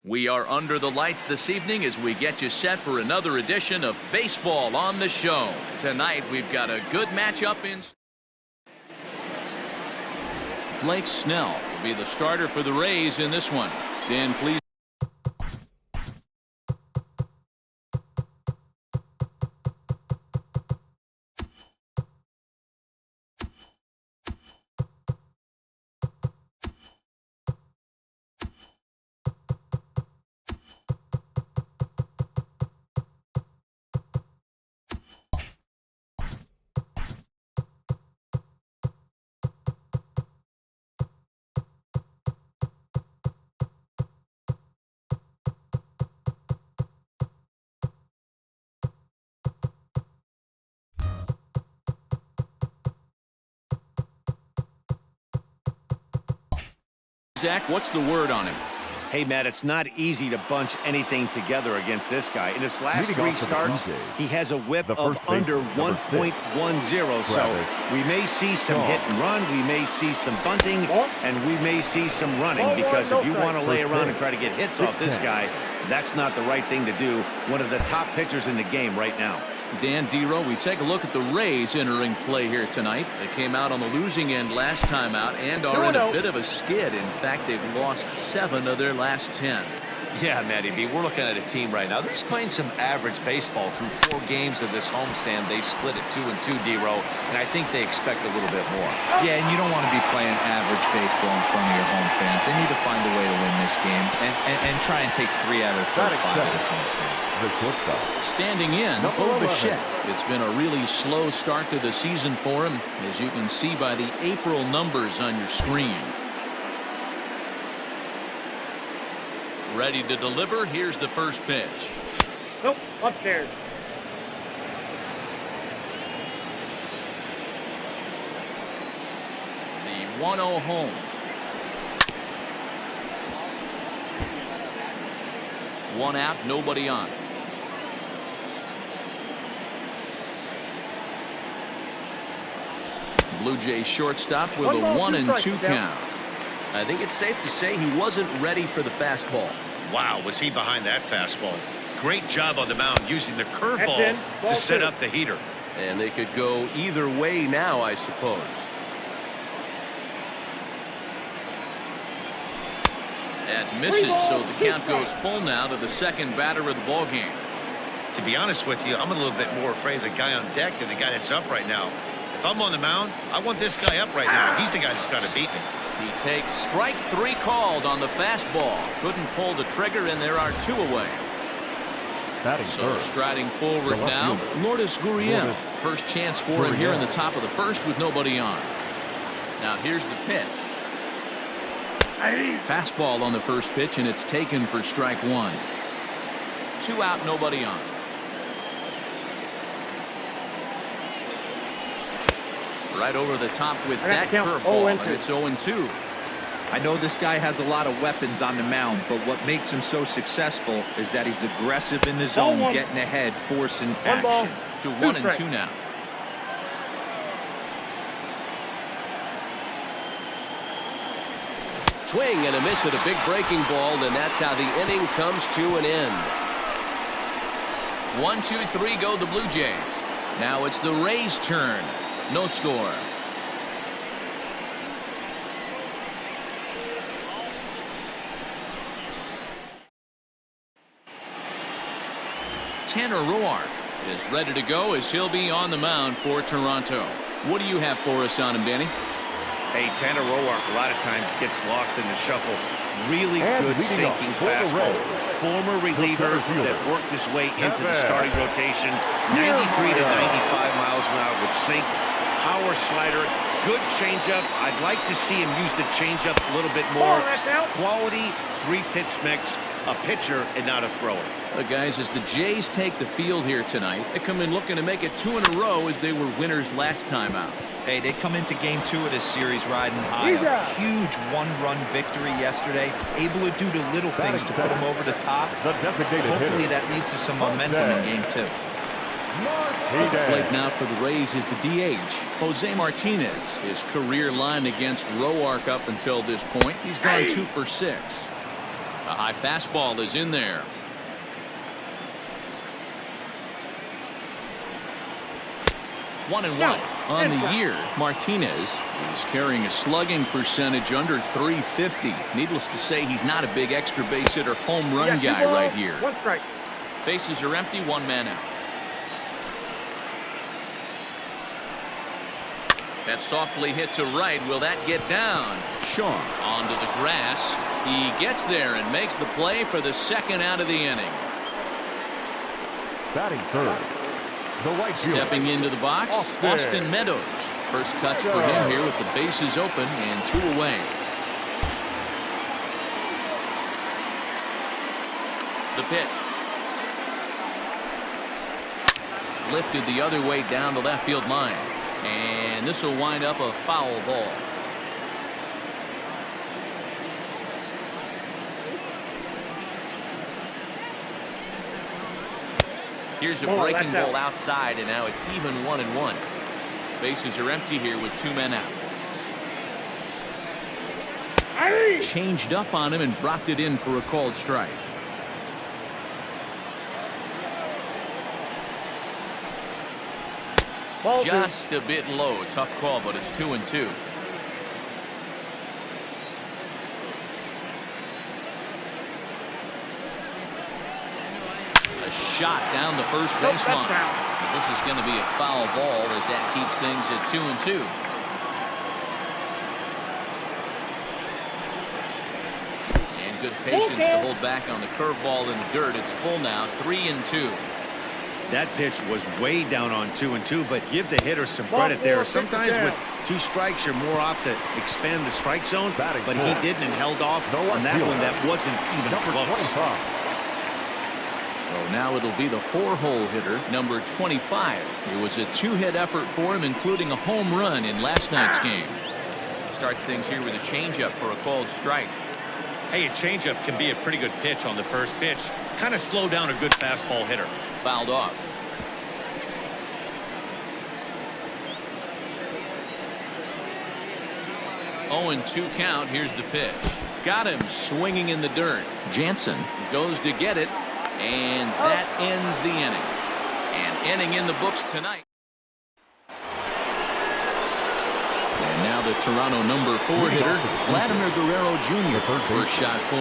We are under the lights this evening as we get you set for another edition of Baseball on the Show. Tonight we've got a good matchup in. Blake Snell will be the starter for the Rays in this one. Dan, please. Zach, what's the word on him? Hey, Matt, it's not easy to bunch anything together against this guy. In his last three starts, he has a whip of under 1.10. So we may see some hit and run, we may see some bunting, and we may see some running, because if you want to lay around and try to get hits off this guy, that's not the right thing to do. One of the top pitchers in the game right now. Dan Dero, we take a look at the Rays entering play here tonight. They came out on the losing end last time out and are in a bit of a skid. In fact, they've lost 7 of their last 10. Yeah, Matty B, we're looking at a team right now. They're just playing some average baseball through 4 games of this homestand. They split it 2-2, Dero, and I think they expect a little bit more. Yeah, and you don't want to be playing average baseball in front of your home fans. They need to find a way to win this game and try and take 3 out of the first 5 of this homestand. Standing in, Bo Bichette. It's been a really slow start to the season for him, as you can see by the April numbers on your screen. Ready to deliver. Here's the first pitch. Nope, upstairs. The 1-0 home. One out, nobody on. Blue Jays shortstop with a 1-2 count. I think it's safe to say he wasn't ready for the fastball. Wow, was he behind that fastball. Great job on the mound using the curveball to set up the heater. And they could go either way now, I suppose. That misses, so the count goes full now to the second batter of the ballgame. To be honest with you, I'm a little bit more afraid of the guy on deck than the guy that's up right now. If I'm on the mound, I want this guy up right now. He's the guy that's got to beat me. He takes strike 3 called on the fastball. Couldn't pull the trigger, and there are 2 away. So striding forward now, Lourdes Gurriel. First chance for him here in the top of the first with nobody on. Now here's the pitch. Fastball on the first pitch, and it's taken for strike 1. 2 out, nobody on. Right over the top with that curveball, and it's 0-2. I know this guy has a lot of weapons on the mound, but what makes him so successful is that he's aggressive in the zone, getting ahead, forcing action. To 1-2 now. Swing and a miss at a big breaking ball, and that's how the inning comes to an end. 1-2-3 go the Blue Jays. Now it's the Rays' turn. No score. Tanner Roark is ready to go as he'll be on the mound for Toronto. What do you have for us on him, Danny? Hey, Tanner Roark a lot of times gets lost in the shuffle. Really good sinking fastball. Former reliever that worked his way into the starting rotation. 93 to 95 miles an hour with sink. Power slider, good changeup. I'd like to see him use the changeup a little bit more. Quality 3-pitch mix, a pitcher and not a thrower. Guys, as the Jays take the field here tonight, they come in looking to make it 2 in a row as they were winners last time out. Hey, they come into game 2 of this series riding high. A huge 1-run victory yesterday, able to do the little things to put them over the top. Hopefully that leads to some momentum in game 2. At the plate now for the Rays is the DH, Jose Martinez. His career line against Roark up until this point, he's gone 2 for 6. A high fastball is in there. One and one on the year. Martinez is carrying a slugging percentage under 350. Needless to say, he's not a big extra base hitter home run guy right here. One strike. Bases are empty, one man out. That's softly hit to right. Will that get down? Shaw onto the grass. He gets there and makes the play for the second out of the inning. Batting third, the right fielder. Stepping into the box, Austin Meadows. First cuts for him here with the bases open and 2 away. The pitch. Lifted the other way down the left field line. And this will wind up a foul ball. Here's a breaking ball outside, and now it's even 1-1. Bases are empty here with 2 men out. Changed up on him and dropped it in for a called strike. Just a bit low. Tough call, but it's 2-2. A shot down the first baseline. This is going to be a foul ball as that keeps things at 2-2. And good patience to hold back on the curveball in the dirt. It's full now, 3-2. That pitch was way down on 2-2, but give the hitter some credit there. Sometimes with 2 strikes, you're more apt to expand the strike zone, but he didn't and held off on that one. That wasn't even close. So now it'll be the 4-hole hitter, number 25. It was a 2-hit effort for him, including a home run in last night's game. Starts things here with a changeup for a called strike. Hey, a changeup can be a pretty good pitch on the first pitch. Kind of slow down a good fastball hitter. Fouled off. Oh, and 2 count. Here's the pitch. Got him swinging in the dirt. Jansen goes to get it, and that ends the inning. An inning in the books tonight. And now the Toronto number 4 hitter, Vladimir Guerrero Jr. First shot for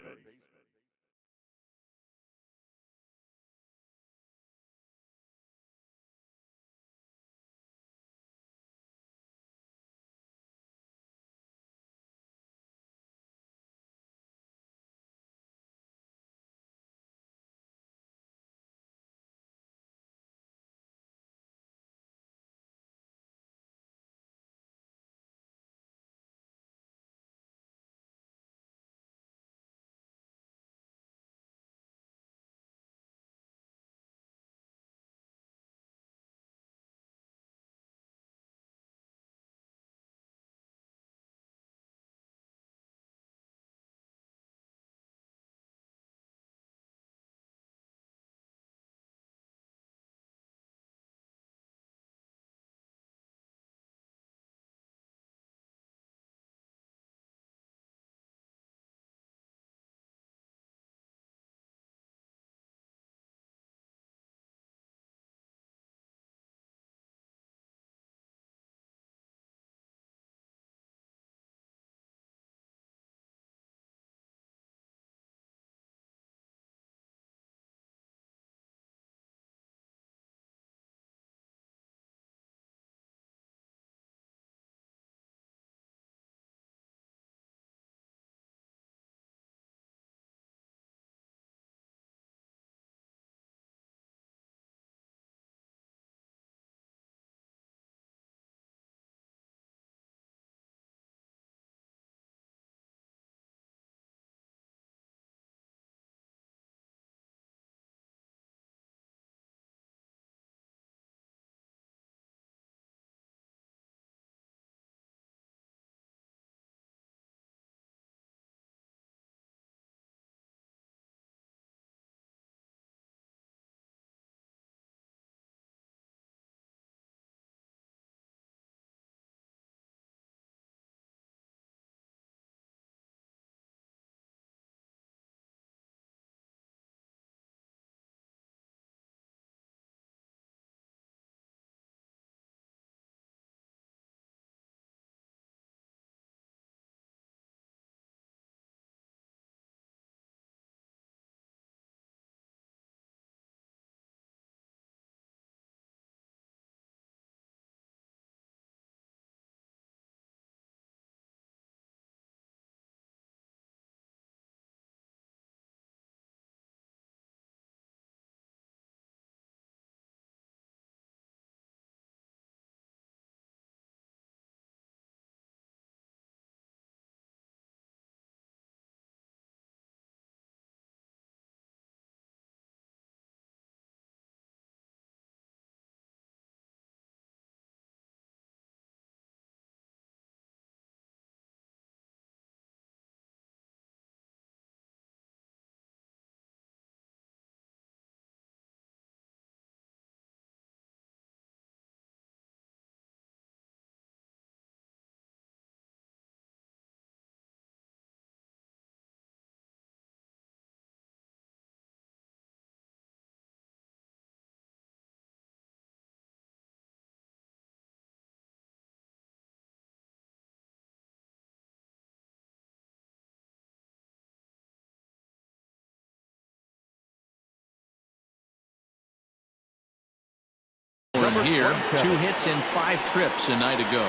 run here. 2 hits in 5 trips a night ago.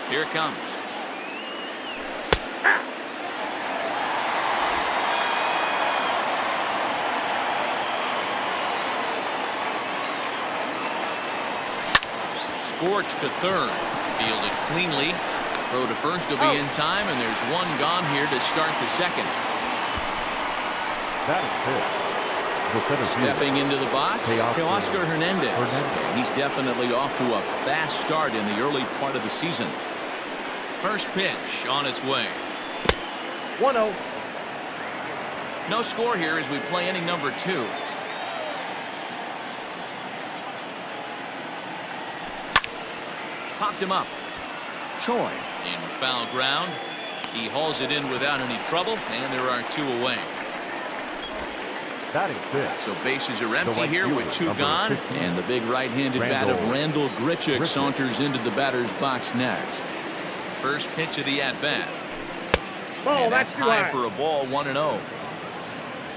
Here it comes. Scorched to third. Fielded cleanly. Throw to first will be in time, and there's 1 gone here to start the second. That is it. Stepping into the box, Teoscar Hernandez. And he's definitely off to a fast start in the early part of the season. First pitch on its way. 1-0. No score here as we play inning number 2. Popped him up. Choi in foul ground. He hauls it in without any trouble, and there are 2 away. That is it. So bases are empty here with 2 gone, and the big right-handed bat of Randall Grichuk saunters into the batter's box next. First pitch of the at-bat. Ball, And that's too high high for a ball, 1-0.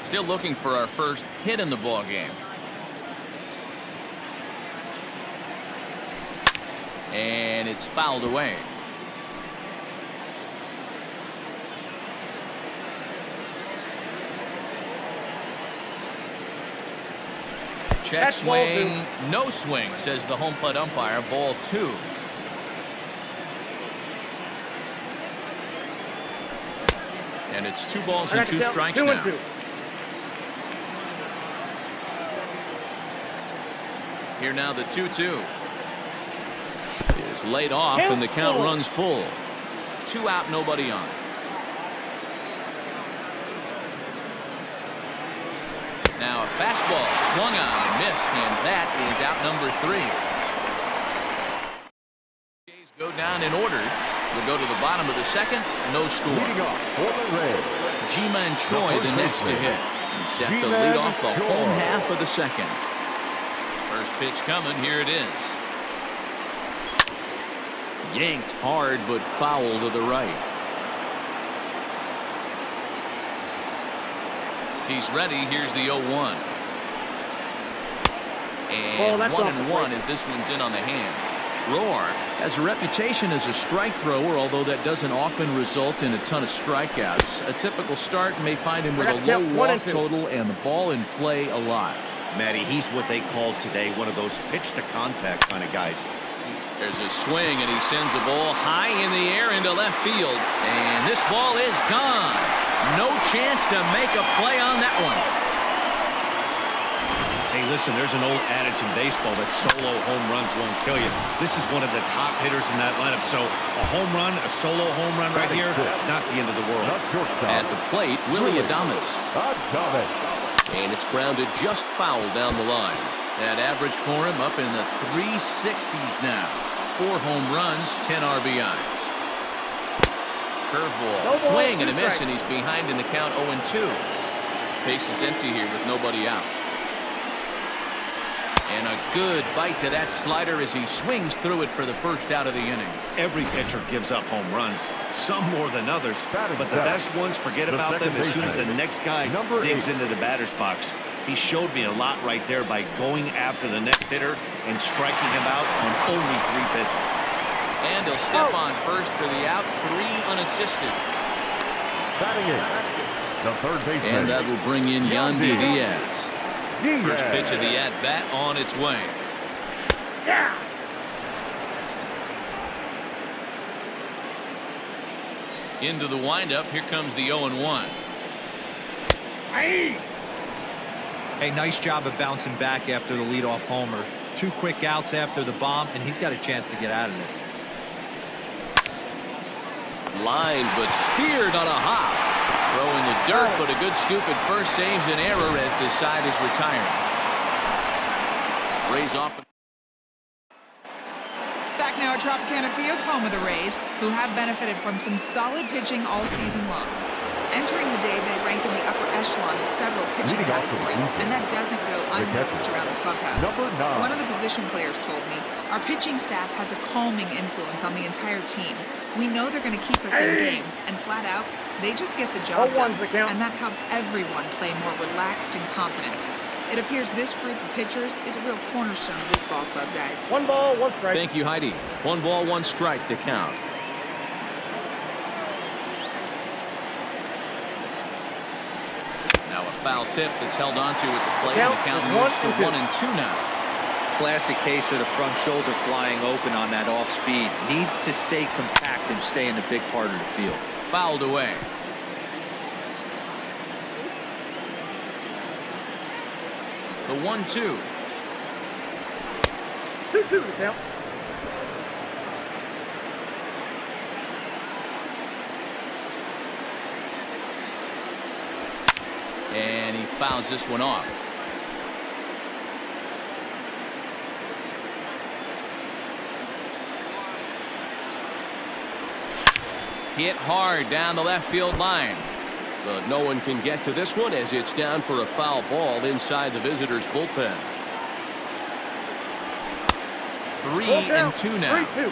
Still looking for our first hit in the ball game. And it's fouled away. Check swing, no swing, says the home plate umpire. Ball 2. And it's 2 balls and 2 strikes now. 2-2. Here now the 2-2. Is laid off and the count runs full. 2 out, nobody on. Now a fastball swung on and missed, and that is out number 3. Go down in order. We'll go to the bottom of the second. No score. Ji-Man Choi the next to hit. He's set to lead off the home half of the second. First pitch coming. Here it is. Yanked hard but foul to the right. He's ready. Here's the 0-1. And 1-1 as this one's in on the hands. Roar has a reputation as a strike thrower, although that doesn't often result in a ton of strikeouts. A typical start may find him with a low walk total and the ball in play a lot. Matty, he's what they call today one of those pitch-to-contact kind of guys. There's a swing, and he sends a ball high in the air into left field. And this ball is gone. No chance to make a play on that one. Hey, listen, there's an old adage in baseball that solo home runs won't kill you. This is one of the top hitters in that lineup. So a home run, a solo home run right here, it's not the end of the world. At the plate, Willie Adames. And it's grounded just foul down the line. That average for him up in the 360s now. 4 home runs, 10 RBIs. Curveball, swing and a miss, and he's behind in the count 0-2. Base is empty here with nobody out. And a good bite to that slider as he swings through it for the first out of the inning. Every pitcher gives up home runs, some more than others, but the best ones forget about them as soon as the next guy digs into the batter's box. He showed me a lot right there by going after the next hitter and striking him out on only 3 pitches. And he'll step on first for the out, 3 unassisted. Batting in, the third baseman. And that will bring in Yandy Diaz. First pitch of the at-bat on its way. Yeah. Into the windup. Here comes the 0-1. Hey, nice job of bouncing back after the leadoff homer. 2 quick outs after the bomb, and he's got a chance to get out of this. Line, but speared on a hop. Throw in the dirt, but a good scoop at first saves an error as the side is retired. Rays off. Back now at Tropicana Field, home of the Rays, who have benefited from some solid pitching all season long. Entering the day, they rank in the upper echelon of several pitching categories, and that doesn't go unnoticed around the clubhouse. One of the position players told me, our pitching staff has a calming influence on the entire team. We know they're going to keep us in games, and flat out, they just get the job done, and that helps everyone play more relaxed and confident. It appears this group of pitchers is a real cornerstone of this ball club, guys. 1 ball, 1 strike. Thank you, Heidi. 1 ball, 1 strike to count. Now a foul tip that's held onto at the plate, and the count moves to 1 and 2 now. Classic case of the front shoulder flying open on that off speed. Needs to stay compact and stay in the big part of the field. Fouled away. The 1-2. 2-2 the count. And he fouls this one off. Hit hard down the left field line. But no one can get to this one as it's down for a foul ball inside the visitors' bullpen. 3 and 2 now. 3-2.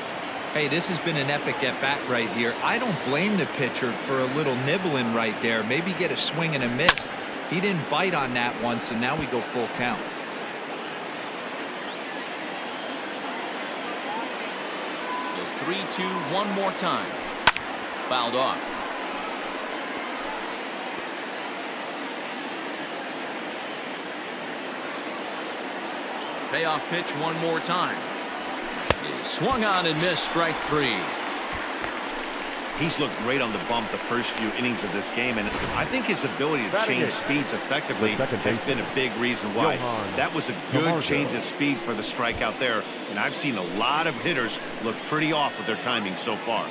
Hey, this has been an epic at-bat right here. I don't blame the pitcher for a little nibbling right there. Maybe get a swing and a miss. He didn't bite on that one, so now we go full count. The 3-2 one more time. Fouled off. Payoff pitch one more time. He swung on and missed, strike 3. He's looked great on the bump the first few innings of this game, and I think his ability to change speeds effectively has been a big reason why. That was a good change of speed for the strikeout there, and I've seen a lot of hitters look pretty off with their timing so far.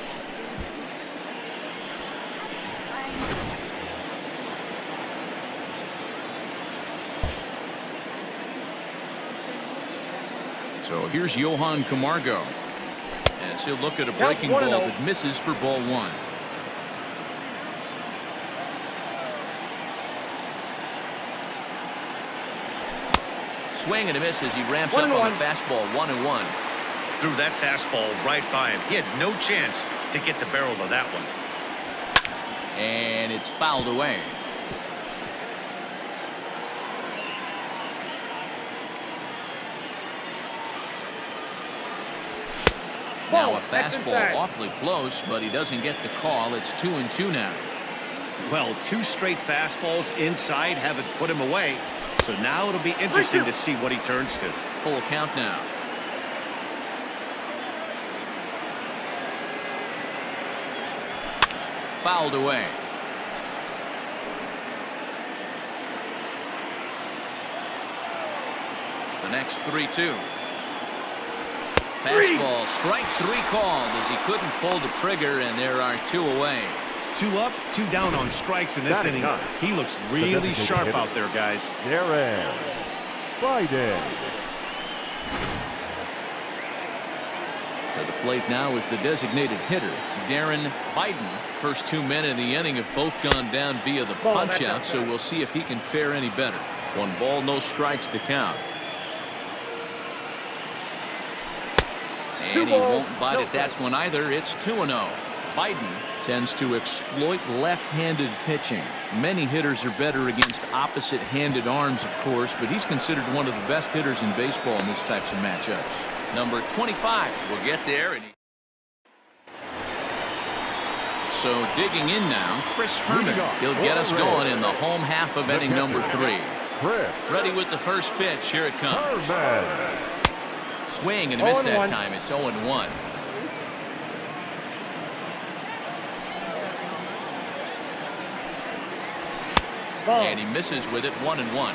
So here's Johan Camargo as he'll look at a breaking ball that misses for ball 1. Swing and a miss as he ramps up on the fastball. 1-1. Threw that fastball right by him. He had no chance to get the barrel of that one. And it's fouled away. Now a fastball awfully close, but he doesn't get the call. It's 2-2 now. Well, 2 straight fastballs inside haven't put him away. So now it'll be interesting to see what he turns to. Full count now. Fouled away. The next 3-2. Fastball, strike 3 called as he couldn't pull the trigger, and there are 2 away. 2 up, 2 down on strikes in this inning. He looks really sharp out there, guys. Darren Friday. To the plate now is the designated hitter, Darren Biden. First 2 men in the inning have both gone down via the punch-out, so we'll see if he can fare any better. 1 ball, no strikes to count. And he won't bite at that one either. It's 2-0. Biden tends to exploit left-handed pitching. Many hitters are better against opposite-handed arms, of course, but he's considered one of the best hitters in baseball in these types of matchups. Number 25 will get there. So digging in now, Chris Herman. He'll get us going in the home half of inning number 3. Ready with the first pitch. Here it comes. Swing and a miss that time. It's 0-1. And he misses with it. 1-1.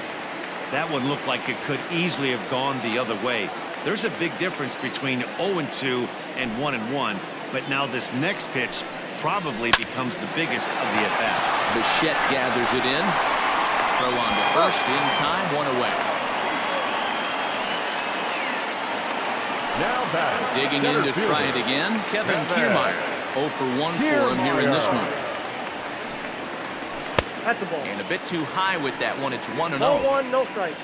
That one looked like it could easily have gone the other way. There's a big difference between 0-2 and 1-1, but now this next pitch probably becomes the biggest of the at-bat. Bichette gathers it in. Throw on to first in time. 1 away. Now back. Digging in to try it again, Kevin Kiermaier. 0 for 1 for him here in this one. That's the ball. And a bit too high with that one. It's 1-0. 1-1, no strike.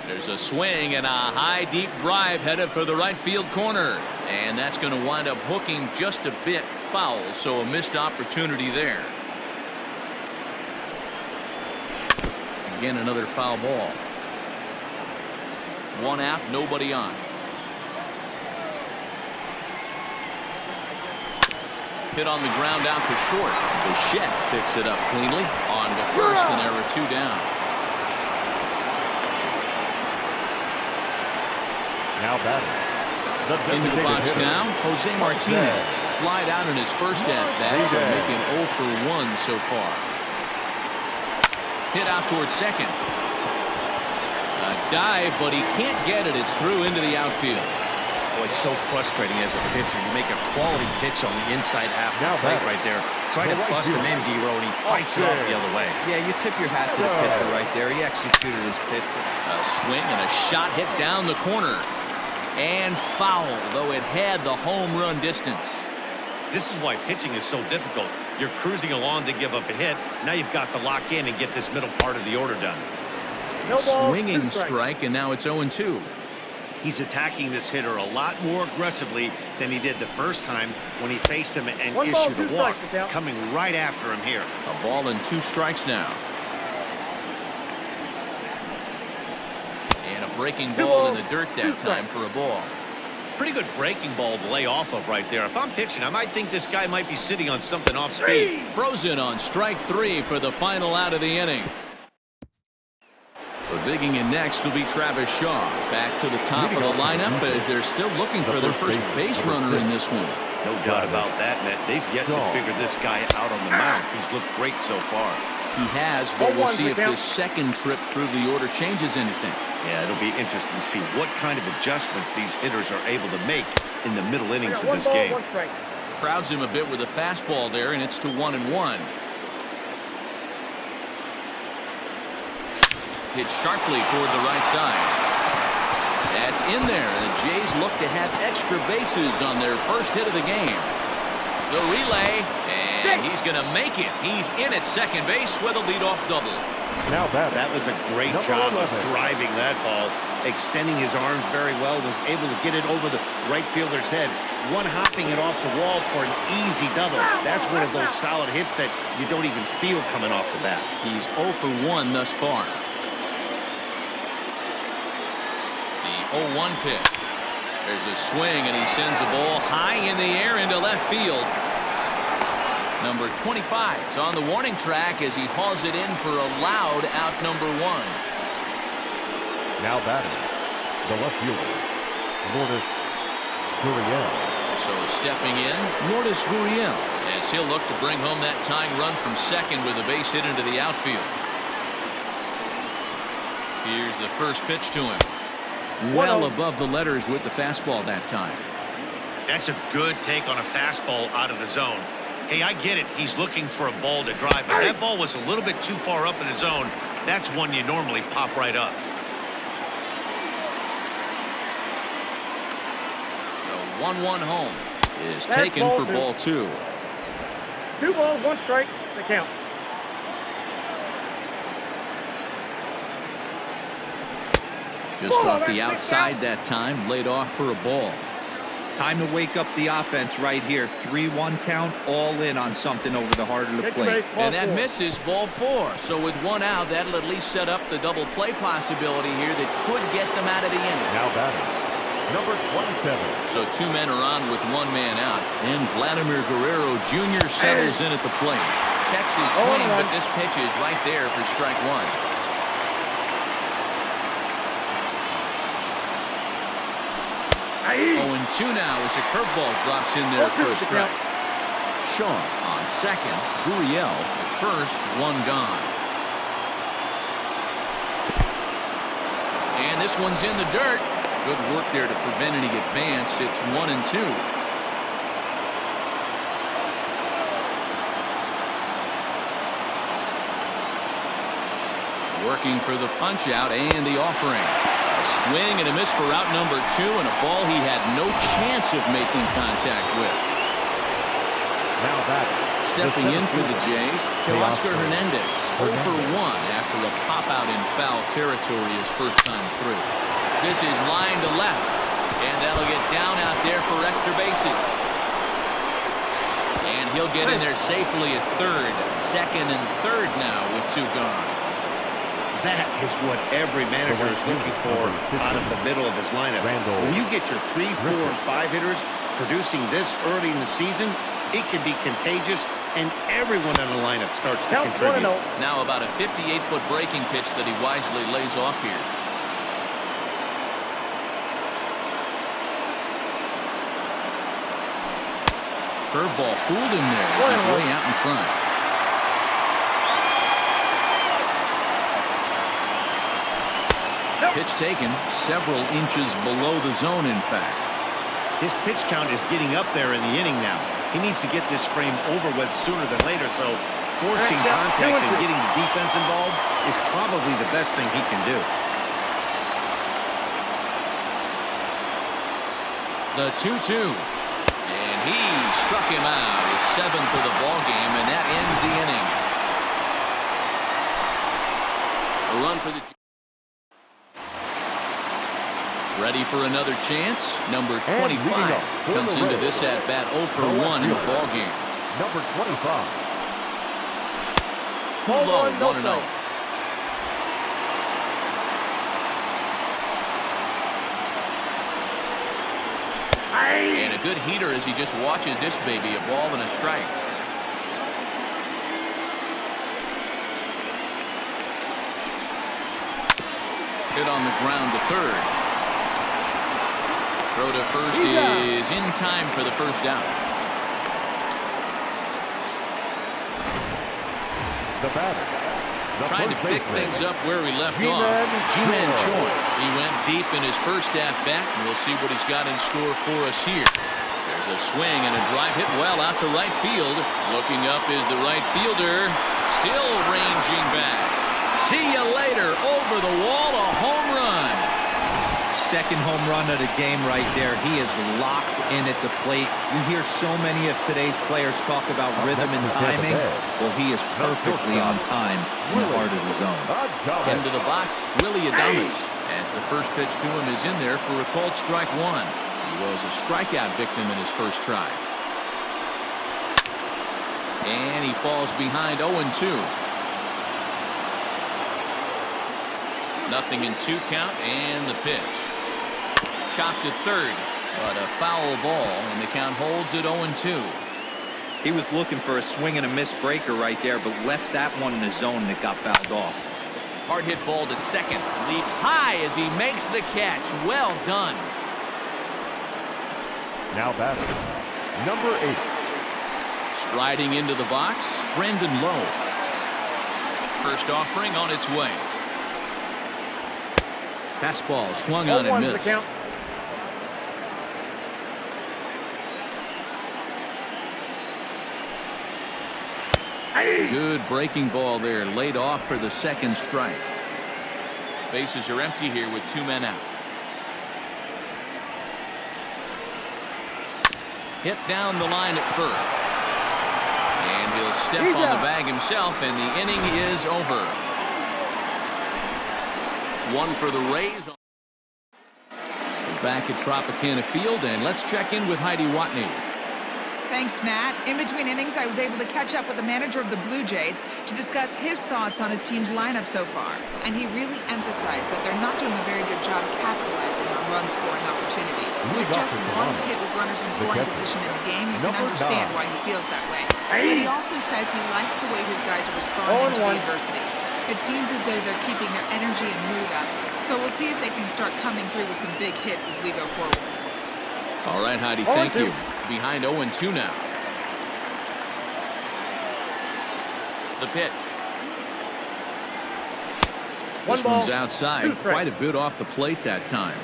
There's a swing and a high deep drive headed for the right field corner, and that's going to wind up hooking just a bit foul, so a missed opportunity there. Again, another foul ball. One out, nobody on. Hit on the ground out to short. Bichette picks it up cleanly on to first, and there are 2 down. Now batting. Into the box now, Jose Martinez. Flied out in his first at-bat, so making 0 for 1 so far. Hit out towards second. A dive, but he can't get it. It's through into the outfield. Oh, it's so frustrating as a pitcher. You make a quality pitch on the inside half of the plate right there. Try to bust him in, D-Row, and he fights it off the other way. Yeah, you tip your hat to the pitcher right there. He executed his pitch. A swing and a shot hit down the corner. And foul, though it had the home run distance. This is why pitching is so difficult. You're cruising along to give up a hit. Now you've got to lock in and get this middle part of the order done. No ball, swinging 2 strike, and now it's 0-2. He's attacking this hitter a lot more aggressively than he did the first time when he faced him and 1 ball, issued 2 a walk. strikes, Coming right after him here. A ball and 2 strikes now. And a breaking ball in the dirt that time for a ball. Pretty good breaking ball to lay off of right there. If I'm pitching, I might think this guy might be sitting on something off speed. Frozen on strike 3 for the final out of the inning. So digging in next will be Travis Shaw. Back to the top of the lineup as they're still looking for their first base runner in this one. No doubt about that, Matt. They've yet to figure this guy out on the mound. He's looked great so far. He has, but we'll see if this second trip through the order changes anything. Yeah, it'll be interesting to see what kind of adjustments these hitters are able to make in the middle innings of this game. Crowds him a bit with a fastball there, and it's to 1-1. Hit sharply toward the right side. That's in there. The Jays look to have extra bases on their first hit of the game. The relay, and he's going to make it. He's in at second base with a leadoff double. Now that was a great job of driving that ball, extending his arms very well, was able to get it over the right fielder's head, one-hopping it off the wall for an easy double. That's one of those solid hits that you don't even feel coming off the bat. He's 0 for 1 thus far. The 0-1 pitch. There's a swing, and he sends the ball high in the air into left field. Number 25 is on the warning track as he hauls it in for a loud out number 1. Now batting, the left fielder, Lourdes Gurriel. So stepping in, Lourdes Gurriel, as he'll look to bring home that tying run from second with a base hit into the outfield. Here's the first pitch to him. Well above the letters with the fastball that time. That's a good take on a fastball out of the zone. Hey, I get it. He's looking for a ball to drive, but that ball was a little bit too far up in the zone. That's one you normally pop right up. The 1-1 home is taken for ball 2. 2 balls, 1 strike, the count. Just off the outside that time, laid off for a ball. Time to wake up the offense right here. 3-1 count, all in on something over the heart of the plate. And that misses, ball 4. So with 1 out, that'll at least set up the double play possibility here that could get them out of the inning. Now batting, number 27. So 2 men are on with 1 man out. And Vladimir Guerrero Jr. settles in at the plate. Checks his swing, but this pitch is right there for strike 1. 0-2 now as a curveball drops in there for a strike. Shaw on second. Gurriel first, 1 gone. And this one's in the dirt. Good work there to prevent any advance. It's 1-2. Working for the punch out and the offering. Swing and a miss for out number 2, and a ball he had no chance of making contact with. Now that stepping in for the Jays, Teoscar Hernandez. 0 for 1 after a pop-out in foul territory his first time through. This is line to left, and that'll get down out there for extra bases. And he'll get in there safely at third. Second and third now with 2 gone. That is what every manager is looking for out of the middle of his lineup. When you get your 3, 4, and 5 hitters producing this early in the season, it can be contagious, and everyone in the lineup starts to contribute. Now about a 58-foot breaking pitch that he wisely lays off here. Curveball fooled him there as he's way out in front. Pitch taken several inches below the zone, in fact. His pitch count is getting up there in the inning now. He needs to get this frame over with sooner than later, so forcing contact and getting the defense involved is probably the best thing he can do. The 2-2. And he struck him out. His 7th of the ball game, and that ends the inning. A run for the... Ready for another chance. Number 25 comes into this at bat 0 for 1 in the ball game. Number 25. Too low, 1-0. And a good heater as he just watches this baby, a ball and a strike. Hit on the ground to third. Throw to first is in time for the first out. The batter. Trying to pick things up where he left off. Ji-Man Choi. He went deep in his first at-bat, and we'll see what he's got in store for us here. There's a swing and a drive hit well out to right field. Looking up is the right fielder. Still ranging back. See you later. Over the wall, a home run. Second home run of the game right there. He is locked in at the plate. You hear so many of today's players talk about rhythm and timing. Well, he is perfectly on time in the heart of the zone. Into the box, Willie Adames, as the first pitch to him is in there for a called strike 1. He was a strikeout victim in his first try. And he falls behind 0-2. Nothing in 2 count, and the pitch. Chopped to third, but a foul ball, and the count holds at 0-2. He was looking for a swing and a miss breaker right there, but left that one in the zone and it got fouled off. Hard hit ball to second. Leaps high as he makes the catch. Well done. Now batter. Number 8. Striding into the box, Brandon Lowe. First offering on its way. Fastball swung on and missed. Good breaking ball there, laid off for the second strike. Bases are empty here with 2 men out. Hit down the line at first. And he'll step on the bag himself, and the inning is over. 1 for the Rays. Back at Tropicana Field, and let's check in with Heidi Watney. Thanks, Matt. In between innings, I was able to catch up with the manager of the Blue Jays to discuss his thoughts on his team's lineup so far. And he really emphasized that they're not doing a very good job capitalizing on run-scoring opportunities. With just 1 hit with runners in scoring position in the game, you can understand why he feels that way. But he also says he likes the way his guys are responding to the adversity. It seems as though they're keeping their energy and mood up. So we'll see if they can start coming through with some big hits as we go forward. All right, Heidi, thank you. Behind 0-2 now. The pitch. This one's outside. Quite a bit off the plate that time.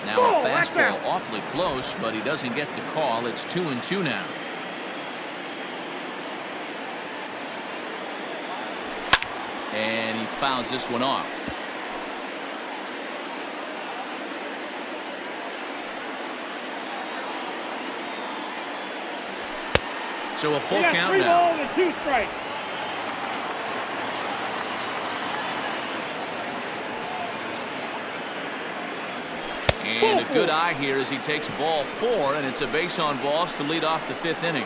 Now a fastball awfully close, but he doesn't get the call. It's 2-2 now. And he fouls this one off. So a full You got count 3 now. balls and 2 strikes. And a good eye here as he takes ball 4, and it's a base on balls to lead off the 5th inning.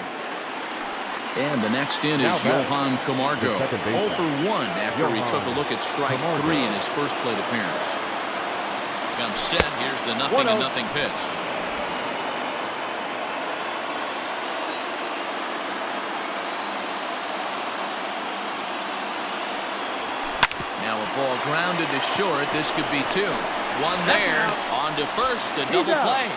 And the next in is Johan Camargo. 0 for 1 after he took a look at strike 3 in his first plate appearance. Comes set. Here's the 0-0 pitch. Now a ball grounded to short. This could be 2. 1 there. On to first. A double play.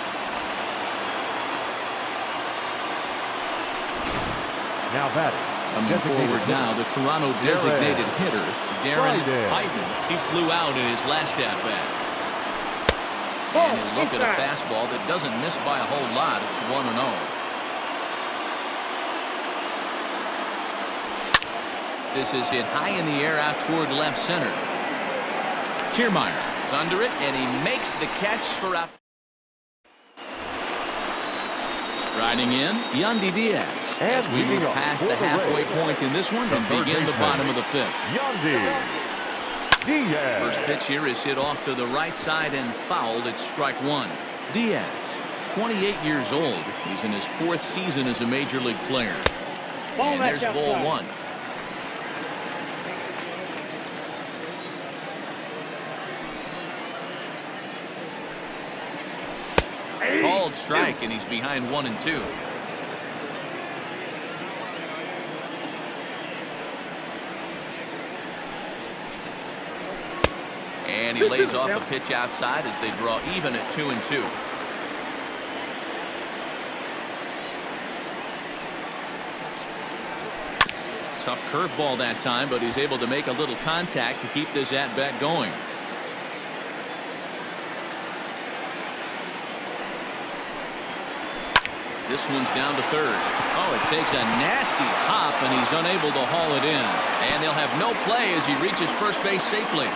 Now batting. Coming forward now, the Toronto designated hitter, Darren Hyden. He flew out in his last at-bat. And he'll look at a fastball that doesn't miss by a whole lot. It's 1-0. This is hit high in the air out toward left center. Kiermaier is under it, and he makes the catch for out. Striding in, Yandy Diaz. As we move past the halfway point in this one and begin the bottom of the 5th. Yandy Diaz. First pitch here is hit off to the right side and fouled. It's strike 1. Diaz, 28 years old. He's in his 4th season as a major league player. And there's ball 1. Called strike, and he's behind 1-2. And he lays off a pitch outside as they draw even at 2-2. Tough curveball that time, but he's able to make a little contact to keep this at-bat going. This one's down to third. Oh, it takes a nasty hop, and he's unable to haul it in. And they'll have no play as he reaches first base safely.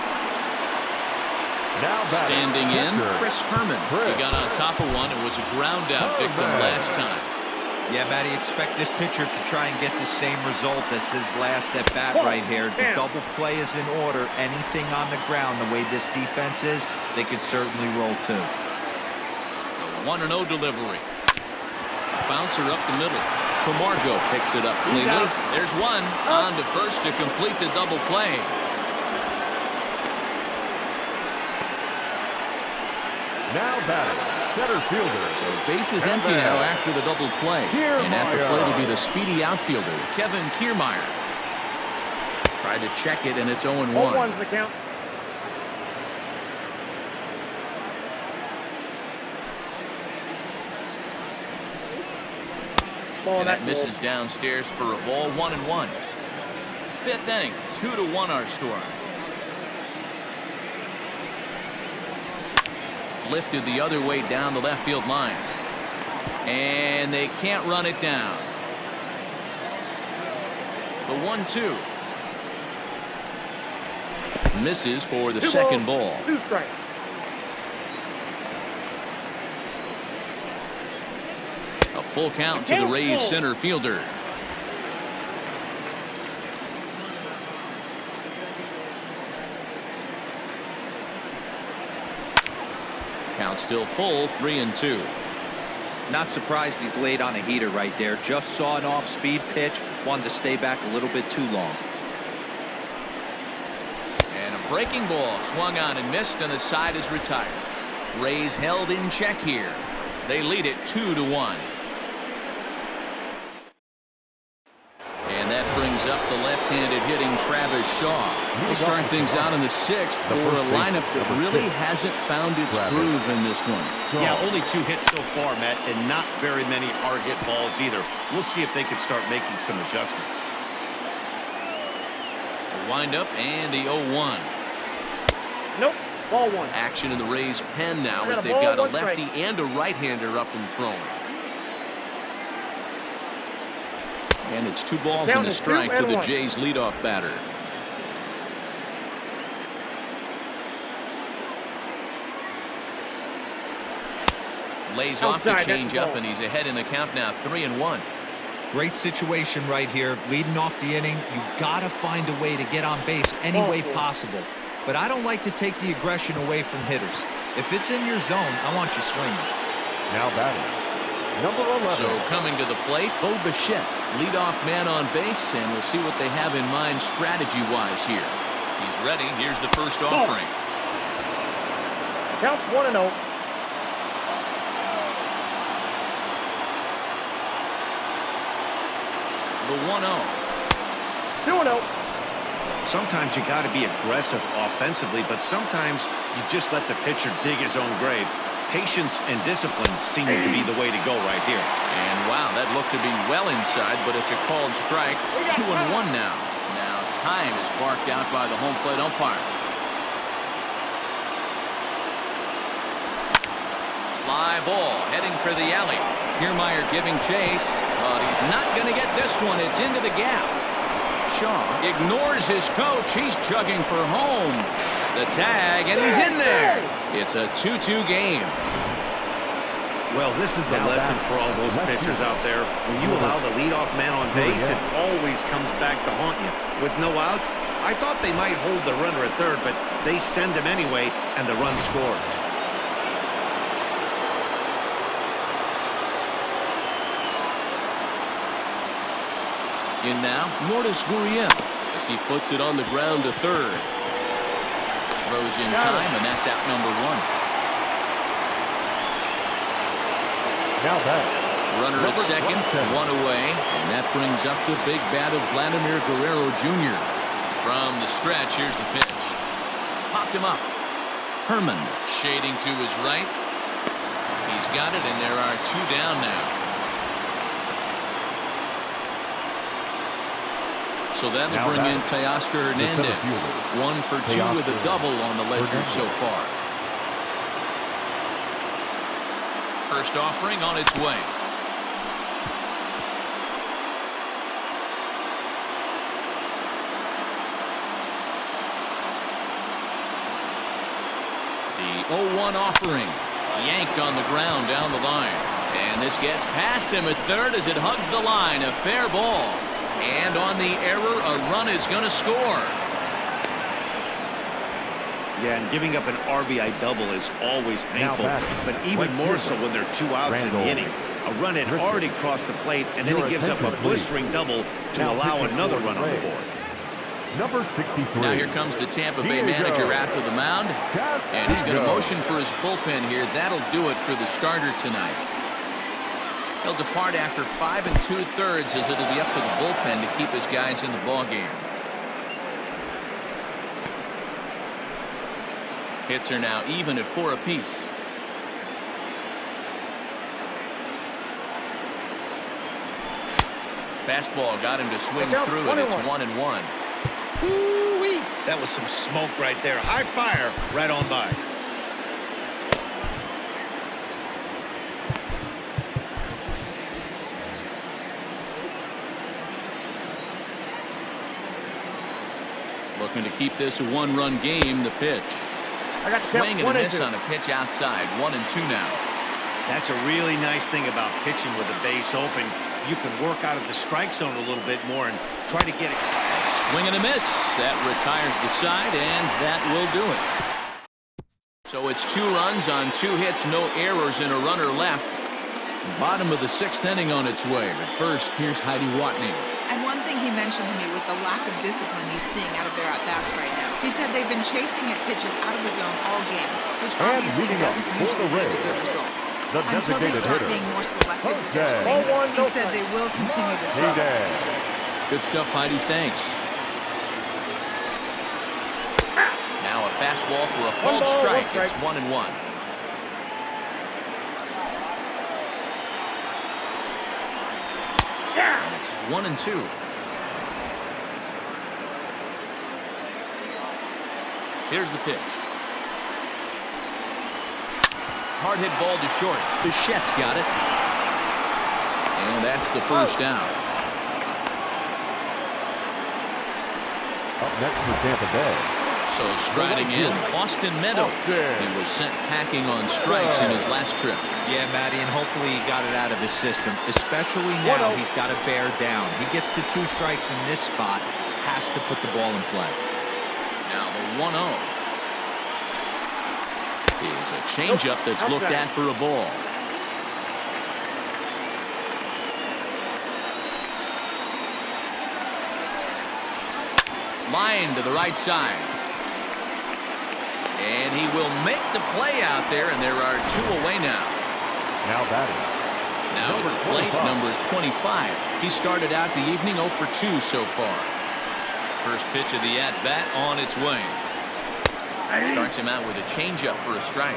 Now standing in, Chris Herman. He got on top of one and was a ground-out victim last time. Yeah, Matty, expect this pitcher to try and get the same result as his last at-bat right here. The double play is in order. Anything on the ground, the way this defense is, they could certainly roll 2. A 1-0 delivery. Bouncer up the middle. Camargo picks it up cleanly. There's one. On to first to complete the double play. Now batting, center fielder. So base is empty now after the double play. And at the plate will be the speedy outfielder, Kevin Kiermaier. Tried to check it, and it's 0-1. 0-1's the count. And that misses downstairs for a ball. 1-1. 5th inning, 2-1 our score. Lifted the other way down the left field line. And they can't run it down. The 1-2. Misses for the second ball. 2 strikes. A full count to the Rays center fielder. Count still full, 3-2. Not surprised he's laid on a heater right there. Just saw an off-speed pitch. Wanted to stay back a little bit too long. And a breaking ball swung on and missed, and the side is retired. Rays held in check here. They lead it 2-1. And that brings up the left-handed hitting Travis Shaw. We'll start things out in the 6th for a lineup that really hasn't found its groove in this one. Yeah, only 2 hits so far, Matt, and not very many hard hit balls either. We'll see if they can start making some adjustments. A windup and the 0-1. Nope, ball 1. Action in the Rays' pen now as they've got a lefty and a right-hander up and throwing. And it's 2 balls and a strike to the Jays' leadoff batter. Lays off the changeup, and he's ahead in the count now, 3-1. Great situation right here. Leading off the inning, you got to find a way to get on base any way possible. But I don't like to take the aggression away from hitters. If it's in your zone, I want you swinging. Now batting, number 11. So coming to the plate, Bo Bichette, leadoff man on base, and we'll see what they have in mind strategy-wise here. He's ready. Here's the first offering. Count 1-0. The 1-0. 2-0. Sometimes you got to be aggressive offensively, but sometimes you just let the pitcher dig his own grave. Patience and discipline seem to be the way to go right here. And wow, that looked to be well inside, but it's a called strike. 2-1 now. Now time is barked out by the home plate umpire. Fly ball heading for the alley. Kiermaier giving chase, but he's not going to get this one. It's into the gap. Shaw ignores his coach. He's chugging for home. The tag, and he's in there. It's a 2-2 game. Well, this is a lesson for all those pitchers out there. When you allow the leadoff man on base, it always comes back to haunt you. With no outs, I thought they might hold the runner at third, but they send him anyway, and the run scores. In now, Lourdes Gurriel as he puts it on the ground to third. Throws in time, and that's out number 1. Now back, runner at second, 1 away, and that brings up the big bat of Vladimir Guerrero Jr. From the stretch, here's the pitch. Popped him up. Herman shading to his right. He's got it, and there are 2 down now. So that'll bring in Teoscar Hernandez. 1 for 2 with a double on the ledger so far. First offering on its way. The 0-1 offering. Yanked on the ground down the line. And this gets past him at third as it hugs the line. A fair ball. And on the error, a run is going to score. Yeah, and giving up an RBI double is always painful, but even more so when there are 2 outs in the inning. A run had already crossed the plate, and then he gives up a blistering double to allow another run on the board. Number 63. Now here comes the Tampa Bay manager out to the mound, and he's going to motion for his bullpen here. That'll do it for the starter tonight. He'll depart after 5 2/3 as it'll be up to the bullpen to keep his guys in the ballgame. Hits are now even at 4 apiece. Fastball got him to swing through it. It's 1-1. Woo-wee! That was some smoke right there. High fire right on by. Looking to keep this a 1-run game. The pitch. Swing and a miss on a pitch outside. 1-2 now. That's a really nice thing about pitching with the base open. You can work out of the strike zone a little bit more and try to get it. Swing and a miss. That retires the side, and that will do it. So it's 2 runs on 2 hits, no errors, and a runner left. Bottom of the 6th inning on its way. But first, here's Heidi Watney. And one thing he mentioned to me was the lack of discipline he's seeing out of their at-bats right now. He said they've been chasing at pitches out of the zone all game, which obviously doesn't usually lead to good results. Until they start being more selective with their swings, he said they will continue to struggle. Good stuff, Heidi. Thanks. Now a fastball for a called strike. It's 1-1. And it's 1-2. Here's the pitch. Hard hit ball to short. Bichette's got it. And that's the first down. Up next for Tampa Bay, So striding in, Austin Meadows. He was sent packing on strikes in his last trip. Yeah, Matty, and hopefully he got it out of his system, especially now he's got to bear down. He gets the 2 strikes in this spot, has to put the ball in play. Now the 1-0 is a changeup that's looked at for a ball. Line to the right side. And he will make the play out there, and there are 2 away now. Now batting. Now at the plate, number 25. He started out the evening 0 for 2 so far. First pitch of the at-bat on its way. Starts him out with a changeup for a strike.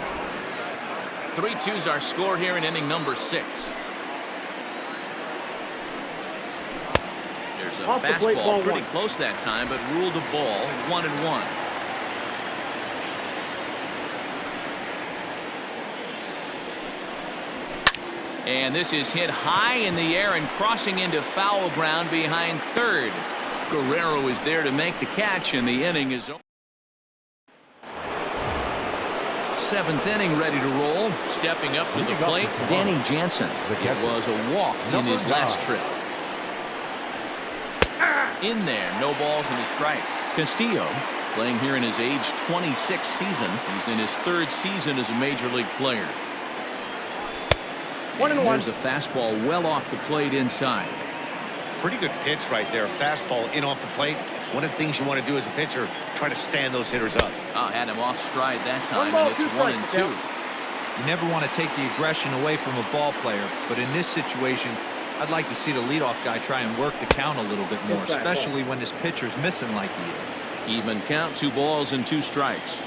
3-2's our score here in inning number 6. There's a fastball pretty close that time, but ruled a ball. 1-1. And this is hit high in the air and crossing into foul ground behind third. Guerrero is there to make the catch, and the inning is over. 7th inning ready to roll. Stepping up to the plate, Danny Jansen. It was a walk in his last trip. In there, no balls and a strike. Castillo, playing here in his age 26 season. He's in his 3rd season as a major league player. And there's a fastball well off the plate inside. Pretty good pitch right there. Fastball in off the plate. One of the things you want to do as a pitcher, try to stand those hitters up. Had him off stride that time, and it's 1-2. You never want to take the aggression away from a ball player, but in this situation, I'd like to see the leadoff guy try and work the count a little bit more, especially when his pitcher's missing like he is. Even count, 2 balls and 2 strikes.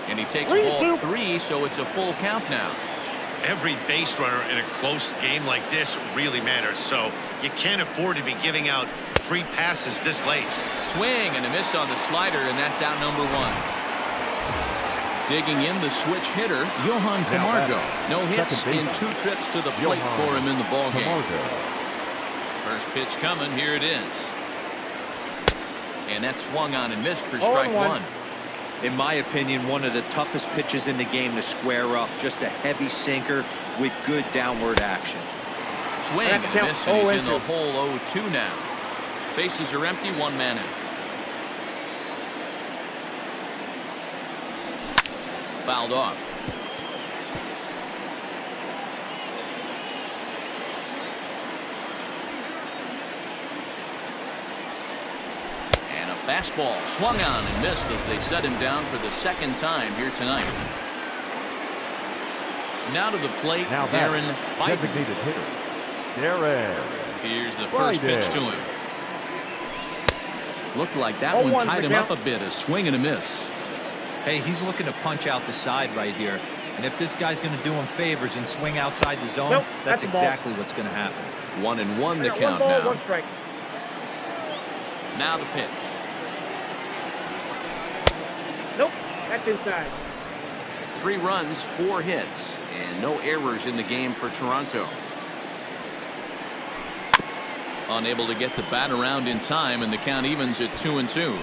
And he takes ball 3, so it's a full count now. Every base runner in a close game like this really matters, so you can't afford to be giving out free passes this late. Swing and a miss on the slider, and that's out number 1. Digging in the switch hitter, Johan Camargo. No hits in 2 trips to the plate for him in the ballgame. First pitch coming, here it is. And that swung on and missed for strike 1. In my opinion, one of the toughest pitches in the game to square up. Just a heavy sinker with good downward action. Swing and a miss, and he's in the hole 0-2 now. Bases are empty, 1 man out. Fouled off. And a fastball swung on and missed as they set him down for the 2nd time here tonight. Now to the plate, Darren Biden. Designated hitter, Darren. Here's the first pitch to him. Looked like that one tied him up a bit. A swing and a miss. Hey, he's looking to punch out the side right here. And if this guy's going to do him favors and swing outside the zone, that's exactly what's going to happen. 1-1 the count now. Now the pitch. Nope, that's inside. 3 runs, 4 hits, and no errors in the game for Toronto. Unable to get the bat around in time, and the count evens at 2-2.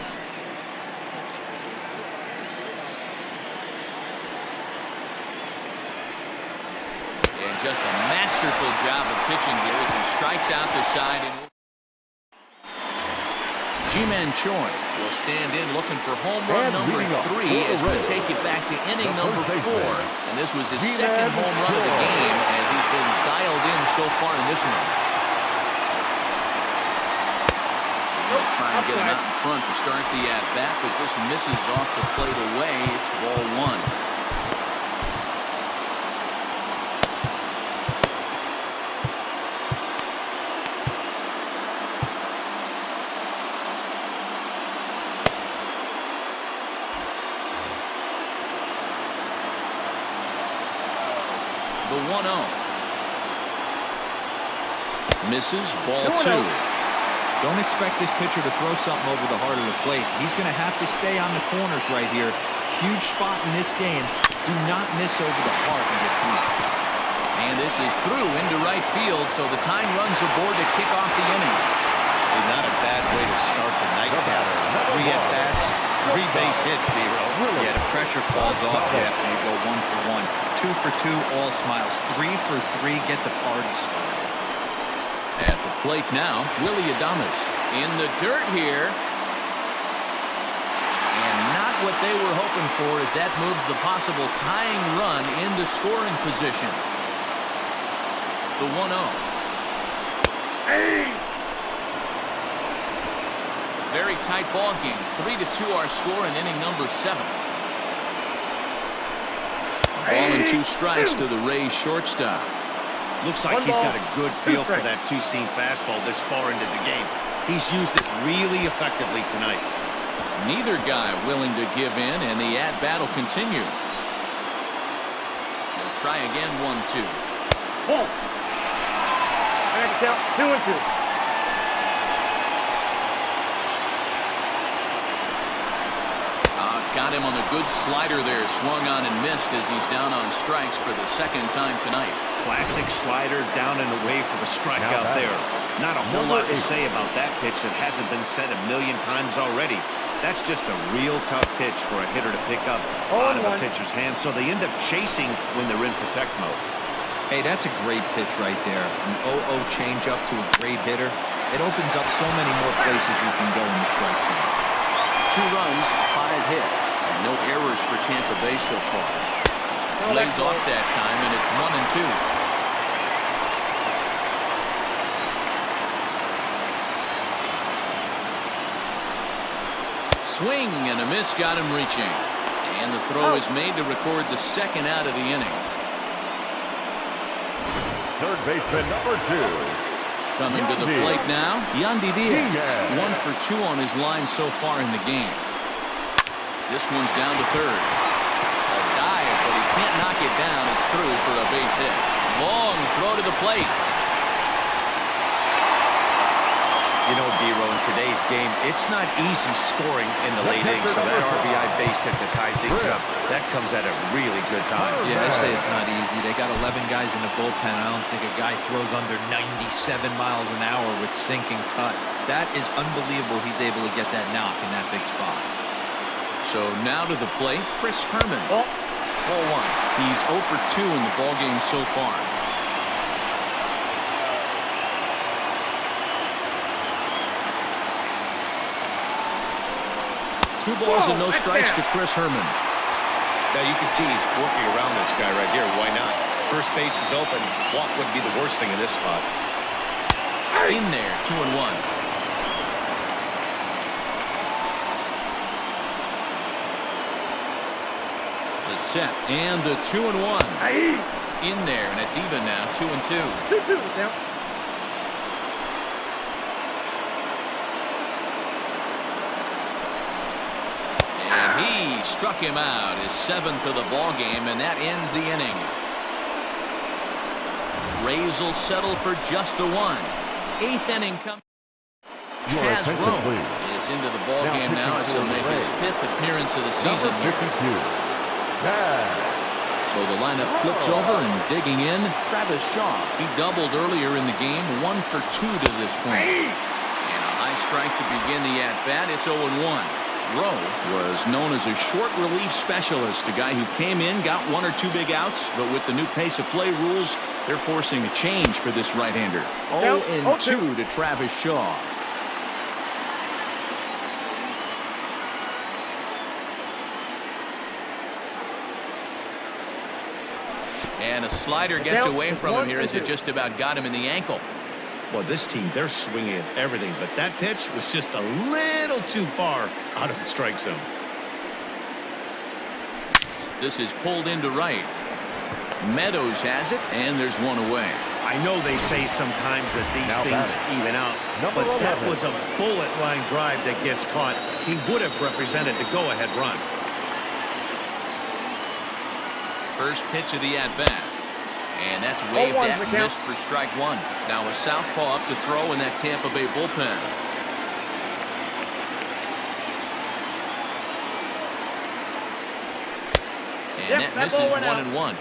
And just a masterful job of pitching here as he strikes out the side. Ji-Man Choi will stand in looking for home run number 3 as we take it back to inning number 4. And this was his 2nd home run of the game as he's been dialed in so far in this one. They'll try and get him out in front to start the at-bat, but this misses off the plate away. It's ball 1. The 1-0. Misses, ball 2. Don't expect this pitcher to throw something over the heart of the plate. He's going to have to stay on the corners right here. Huge spot in this game. Do not miss over the heart and get beat. And this is through into right field, so the tying runs aboard to kick off the inning. Hey, not a bad way to start the night, Cap. 3 at-bats, 3 base hits, Nero. Yeah, the pressure falls off you after you go 1 for 1. 2 for 2, all smiles. 3 for 3, get the party started. At the plate now, Willie Adames in the dirt here. And not what they were hoping for, as that moves the possible tying run into scoring position. The 1-0. Hey! Very tight ball game. 3-2 our score in inning number 7. Ball and 2 strikes to the Rays shortstop. Looks like he's got a good feel for that two-seam fastball this far into the game. He's used it really effectively tonight. Neither guy willing to give in, and the at-bat will continue. They'll try again, 1-2. Ball. I got to count 2-2. Got him on a good slider there. Swung on and missed as he's down on strikes for the 2nd time tonight. Classic slider down and away for the strikeout there. Not a whole lot to say about that pitch that hasn't been said a million times already. That's just a real tough pitch for a hitter to pick up out of a pitcher's hand, so they end up chasing when they're in protect mode. Hey, that's a great pitch right there. An 0-0 changeup to a great hitter. It opens up so many more places you can go in the strike zone. 2 runs, 5 hits, and no errors for Tampa Bay so far. Lays off that time, and it's 1-2. Swing and a miss got him reaching. And the throw is made to record the 2nd out of the inning. Third baseman number 2. Coming to the plate now, Yandy Diaz. 1 for 2 on his line so far in the game. This one's down to third. A dive, but he can't knock it down. It's through for a base hit. Long throw to the plate. You know, D-Row, in today's game, it's not easy scoring in the late innings, so that RBI base hit to tie things up, that comes at a really good time. Yeah, I say it's not easy. They got 11 guys in the bullpen. I don't think a guy throws under 97 miles an hour with sink and cut. That is unbelievable he's able to get that knock in that big spot. So now to the plate, Chris Herman. Ball 1. He's 0 for 2 in the ballgame so far. Two balls and no strikes to Chris Herman. Now you can see he's working around this guy right here. Why not? First base is open. Walk would be the worst thing in this spot. In there, 2-1. The set and the 2-1. In there, and it's even now, 2-2. 2-2 now. He struck him out, his 7th of the ball game, and that ends the inning. Rays will settle for just the 1. 8th inning comes. Chaz Rome is into the ball game now as he'll make his 5th appearance of the season here. So the lineup flips over and digging in, Travis Shaw. He doubled earlier in the game, 1 for 2 to this point. And a high strike to begin the at-bat. It's 0-1. Rowe was known as a short relief specialist, a guy who came in, got 1 or 2 big outs, but with the new pace of play rules, they're forcing a change for this right-hander. 0-2 to Travis Shaw. And a slider gets away from him here as it just about got him in the ankle. Well, this team, they're swinging at everything, but that pitch was just a little too far out of the strike zone. This is pulled into right. Meadows has it, and there's 1 away. I know they say sometimes that these things even out, but that was a bullet line drive that gets caught. He would have represented the go-ahead run. First pitch of the at-bat. And that's waved at and missed for strike 1. Now a southpaw up to throw in that Tampa Bay bullpen. And that misses 1-1.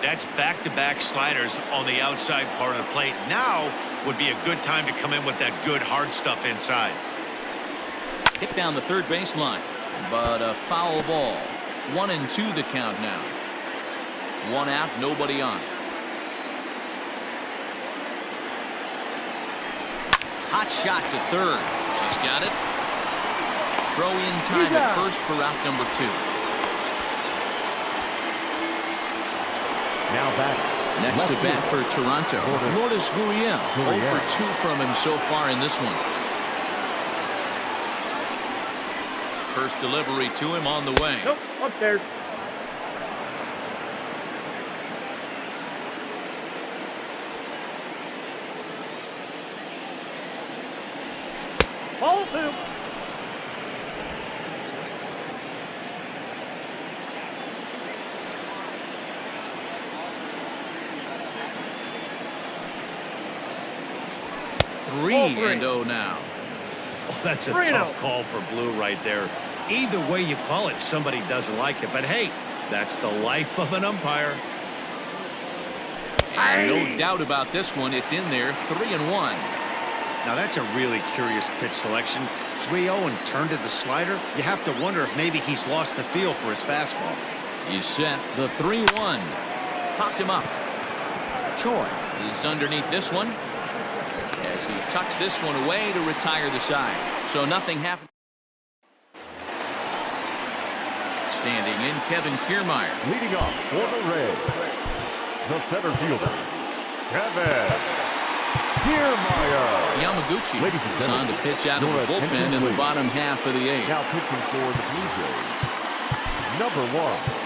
That's back-to-back sliders on the outside part of the plate. Now would be a good time to come in with that good hard stuff inside. Hit down the third baseline, but a foul ball. 1-2 the count now. One out, nobody on. Hot shot to third. He's got it. Throw in time at first for out number 2. Now back. Next to bat for Toronto, Lourdes Gurriel. 0 for 2 from him so far in this one. First delivery to him on the way. Nope, upstairs. Ball 2. Three and 0 now. Oh, that's a tough call for Blue right there. Either way you call it, somebody doesn't like it. But hey, that's the life of an umpire. And no doubt about this one. It's in there. 3-1. Now that's a really curious pitch selection. 3-0 and turned to the slider. You have to wonder if maybe he's lost the feel for his fastball. He's set. The 3-1. Popped him up. Choi is underneath this one as he tucks this one away to retire the side. So nothing happened. Standing in, Kevin Kiermaier. Leading off for the Reds, the center fielder, Kevin Kiermaier. Yamaguchi is on to pitch out of the bullpen in the bottom half of the 8th. Now pitching for the Blue Jays, number 1.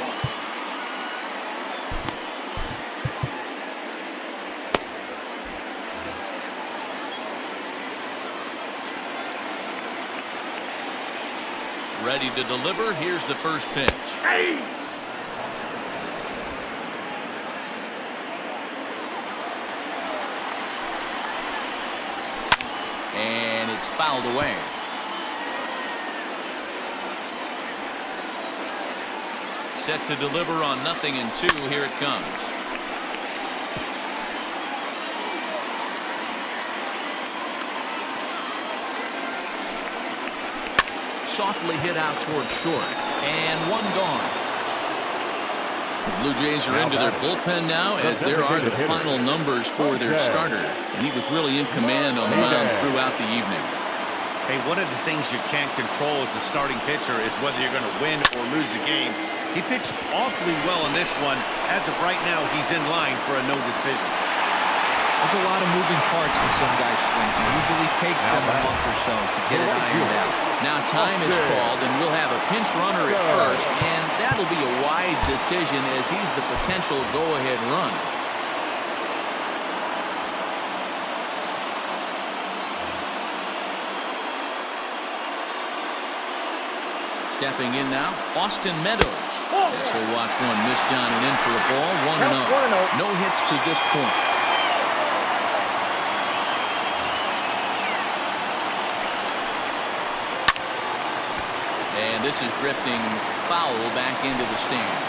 Ready to deliver. Here's the first pitch. Hey! And it's fouled away. Set to deliver on 0-2. Here it comes. Softly hit out towards short. And one gone. The Blue Jays are into their bullpen now as there are the final numbers for their starter. And he was really in command on the mound throughout the evening. Hey, one of the things you can't control as a starting pitcher is whether you're going to win or lose a game. He pitched awfully well in this one. As of right now, he's in line for a no decision. There's a lot of moving parts in some guys' swings. It usually takes them a month or so to get it ironed out. Now time is called, and we'll have a pinch runner at first, and that'll be a wise decision as he's the potential go-ahead run. Stepping in now, Austin Meadows. As he'll watch one miss down and in for a ball. 1-0. No hits to this point. And this is drifting foul back into the stands.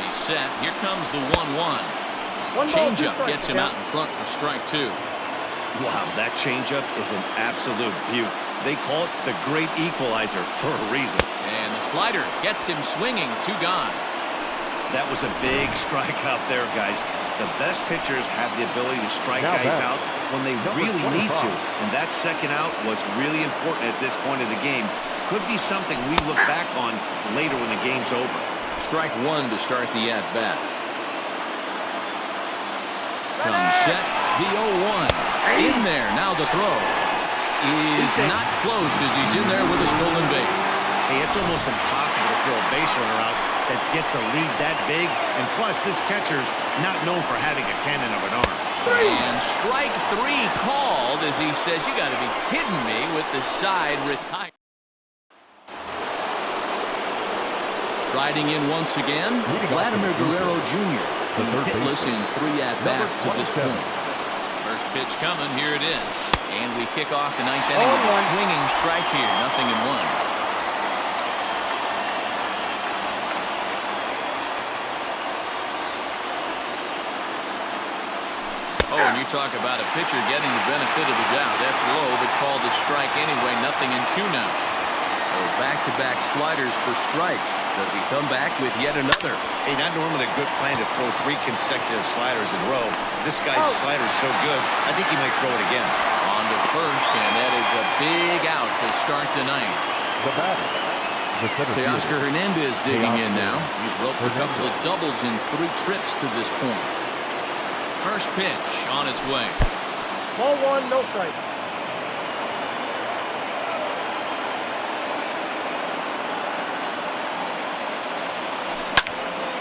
He's set. Here comes the 1-1. Changeup gets him out in front for strike 2. Wow, that changeup is an absolute beaut. They call it the great equalizer for a reason. And the slider gets him swinging. 2 gone. That was a big strike out there, guys. The best pitchers have the ability to strike guys out when they really need to. And that second out was really important at this point of the game. Could be something we look back on later when the game's over. Strike 1 to start the at-bat. Comes set. The 0-1. In there. Now the throw is not close as he's in there with a stolen base. Hey, it's almost impossible to throw a base runner out that gets a lead that big. And plus, this catcher's not known for having a cannon of an arm. And strike 3 called as he says, you got to be kidding me, with the side retired. Striding in once again, Vladimir Guerrero Jr. He's hitless in 3 at-bats to this point. First pitch coming. Here it is. And we kick off the 9th inning with a swinging strike here. 0-1. talk about a pitcher getting the benefit of the doubt. That's low, but called a strike anyway. 0-2 now. So back-to-back sliders for strikes. Does he come back with yet another? Hey, not normally a good plan to throw 3 consecutive sliders in a row. This guy's slider is so good, I think he might throw it again. On to first, and that is a big out to start the ninth. The batter, the center Teoscar fielder, Hernandez digging in Teoscar now. He's roped a couple of doubles in 3 trips to this point. First pitch on its way. Ball 1, no strike.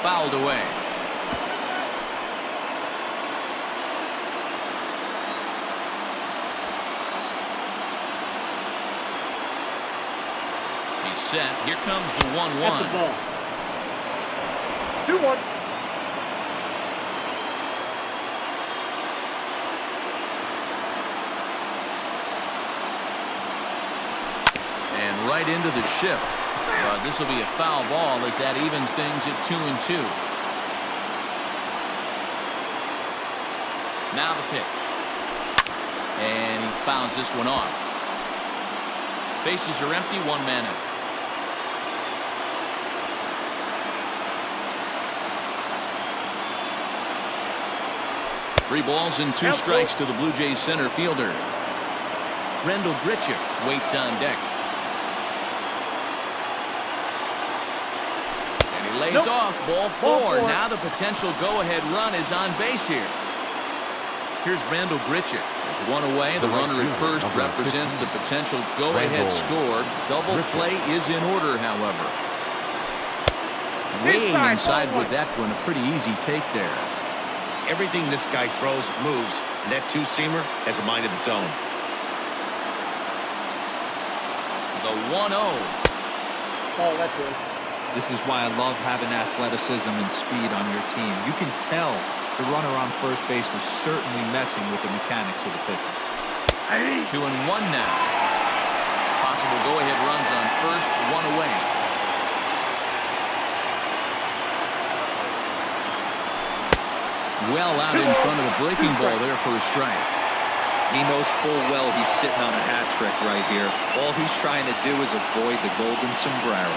Fouled away. He's set. Here comes the 1-1. That's the ball. 2-1. And right into the shift. But this will be a foul ball as that evens things at 2-2. Now the pitch. And he fouls this one off. Bases are empty, 1 man out. Three balls and 2 strikes to the Blue Jays center fielder. Rendell Grichuk waits on deck. Lays off, ball 4. Now the potential go-ahead run is on base here. Here's Rendell Grichuk. There's 1 away. The runner at first represents the potential go-ahead score. Double play is in order, however. Way inside with that one. A pretty easy take there. Everything this guy throws moves, and that 2-seamer has a mind of its own. The 1-0. Oh, that's good. This is why I love having athleticism and speed on your team. You can tell the runner on first base is certainly messing with the mechanics of the pitcher. 2-1 now. Possible go-ahead runs on first, 1 away. Well out in front of the breaking ball there for a strike. He knows full well he's sitting on a hat trick right here. All he's trying to do is avoid the golden sombrero.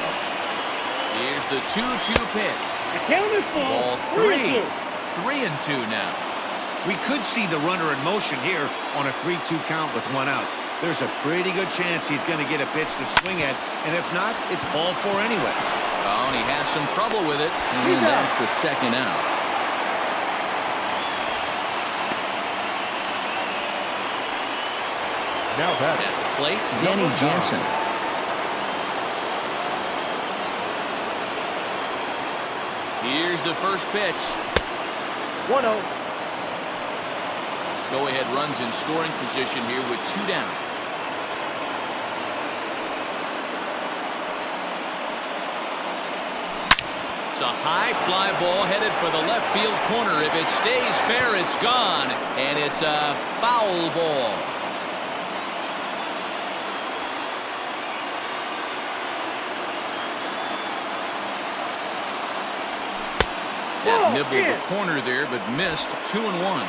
Here's the 2-2 pitch. The count is Ball 3. 3-2 now. We could see the runner in motion here on a 3-2 count with 1 out. There's a pretty good chance he's going to get a pitch to swing at, and if not, it's ball 4 anyways. Oh, and he has some trouble with it, and that's the 2nd out. Now back at the plate, Danny Jansen. Here's the first pitch. 1-0. Go-ahead runs in scoring position here with 2 down. It's a high fly ball headed for the left field corner. If it stays fair, it's gone. And it's a foul ball. That nibbled the corner there, but missed. 2-1.